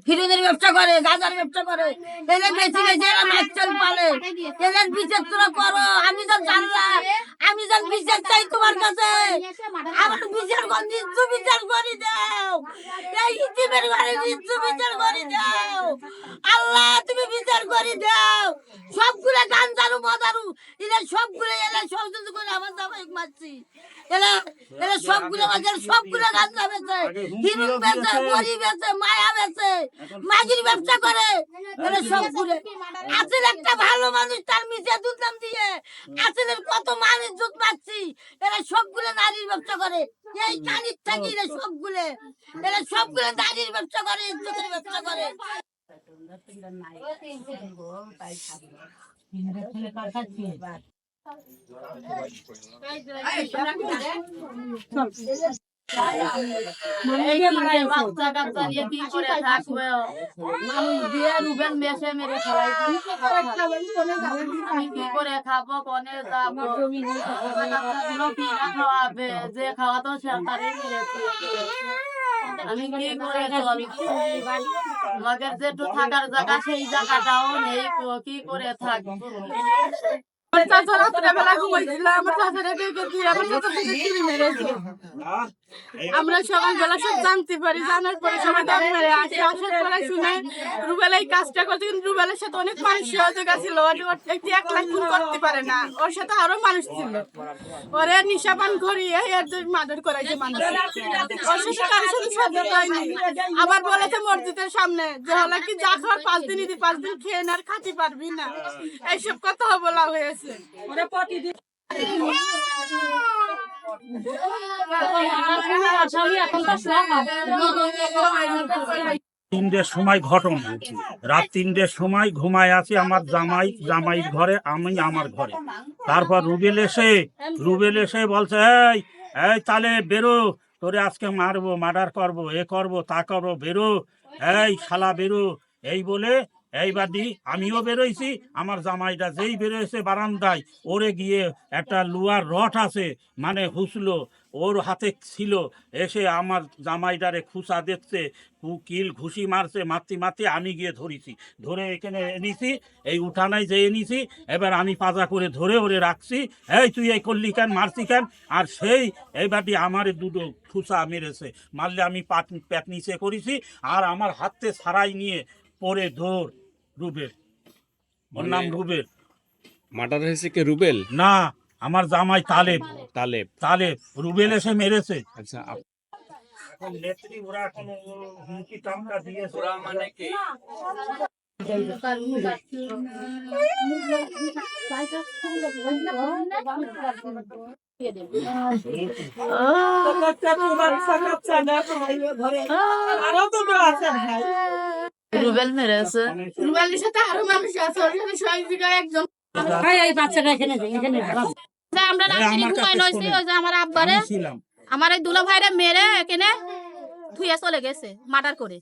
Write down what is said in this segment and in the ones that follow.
হিরোইনের ব্যবসা করে, গাঁজার ব্যবসা করে, এদের বেশি বেশি এরা মাইকেল পালে, এদের বিচার তোরা করো। আমি তো জানলাম, আমি তো বিচার চাই তোমার কাছে, আমার বিচার কর, নিজ বিচার করে দাও, এই ইতিমের ঘরে নিজ বিচার করে দাও। আল্লাহ তুমি বিচার করে দাও। সবগুলো গাঞ্জারু মদারু এরা সবগুলো এরা ষড়যন্ত্র করে আমার জামাই মারছি। এরা এরা সবগুলো বাজার সবগুলো গাঞ্জা বেচে, হিরো বেচে, বড়ি বেচে, মায়া বেচে, মাগির ব্যবসা করে। এরা সবগুলো আসলে একটা ভালো মানুষ তার মিশে দুধ নাম দিয়ে আসলে কত মানুষ দুধ পাচ্ছি। এরা সবগুলো নারীর ব্যবসা করে। এই কানির থেকে এরা সবগুলো নারীর ব্যবসা করে, ইজ্জতের ব্যবসা করে। খাবো কনে যাবো খাওয়াবে যে খাওয়া তো সরকারই আমি কি করে আমাদের যেটু থাকার জায়গা সেই জায়গাটাও নেই, কি করে থাকবো। আমরা সকালবেলা সব জানতে পারি, জানার পরে সবাই দাম মেরে আসে, আসার পরে শুনে রুবেল এই কাজটা করছে, কিন্তু রুবেলের সাথে অনেক মানুষ সহযোগা ছিল, একটি 1 লাখ খুন করতে পারে না, ওর সাথে আরো মানুষ ছিল, ওরে নিশাপান করিয়ে মার্ডার করাইছে মানুষ, ওর সাথে কারোর সাথে সহযোগ হয়নি। আবার বলেছে মসজিদের সামনে যে হলো কি যা খাওয়ার 5 দিন 5 দিন খেয়ে না আর খাতে পারবি না, এইসব কথা বলা হয়েছে। তিনটের সময় ঘটনা, রাত 3টের সময় ঘুমায় আছি আমার জামাইয়ের ঘরে, আমি আমার ঘরে। তারপর রুবেল এসে বলছে এই এই তাহলে বেরো, তোরে আজকে মারবো, মার্ডার করবো, এ করবো তা করবো, বেরো, এই শালা বেরো, এই বলে এইবার আমিও বেরোইছি। আমার জামাইটা যেই বেরোয়েছে বারান্দায়, ওরে গিয়ে একটা লোহার রড আছে মানে হুসলো ওর হাতে ছিল, এসে আমার জামাইটারে খুসা দিচ্ছে, কিল ঘুষি মারছে, মারতে আমি গিয়ে ধরে এখানে এনেছি, এই উঠানায় যে এনেছি। এবার আমি পাজা করে ধরে ওরে রাখছি, এই তুই এই করলি কেন, মারছি কেন? আর সেই এইবারটি আমার দুটো খুসা মেরেছে, মারলে আমি পেট নিচে করেছি, আর আমার হাতে ছাড়াই নিয়ে পরে ধর রুবেল, ওর নাম রুবেল। মার্ডার হয়েছে কে? রুবেল না, আমার জামাই তালেব। রুবেল এসে মেরেছে। আচ্ছা, নেত্রী ওরা কোনো হুমকি টামকা দিয়েছে, ওরা মানে কি রুবেল মেরেছে, রুবেলের সাথে আরো মানুষ আছে, ওর সাথে সহযোগিতা একজন। এই বাচ্চাটা এখানে আমরা রাত্রি ঘুমাই নইছি, ওই যে আমার আব্বারে আমার এই দুলা ভাইরে মেরে এখানে ধুয়ে চলে গেছে মার্ডার করে।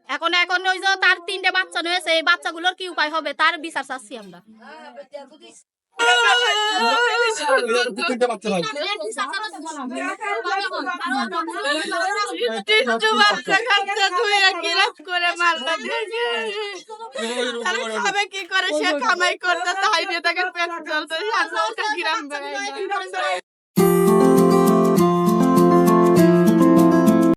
এখন ওই যে তার 3টে বাচ্চা হয়েছে, এই বাচ্চাগুলোর কি উপায় হবে তার বিচার চাচ্ছি আমরা। কি করে সে কামাই করতে তাই নিয়ে তাকে পেট চলতে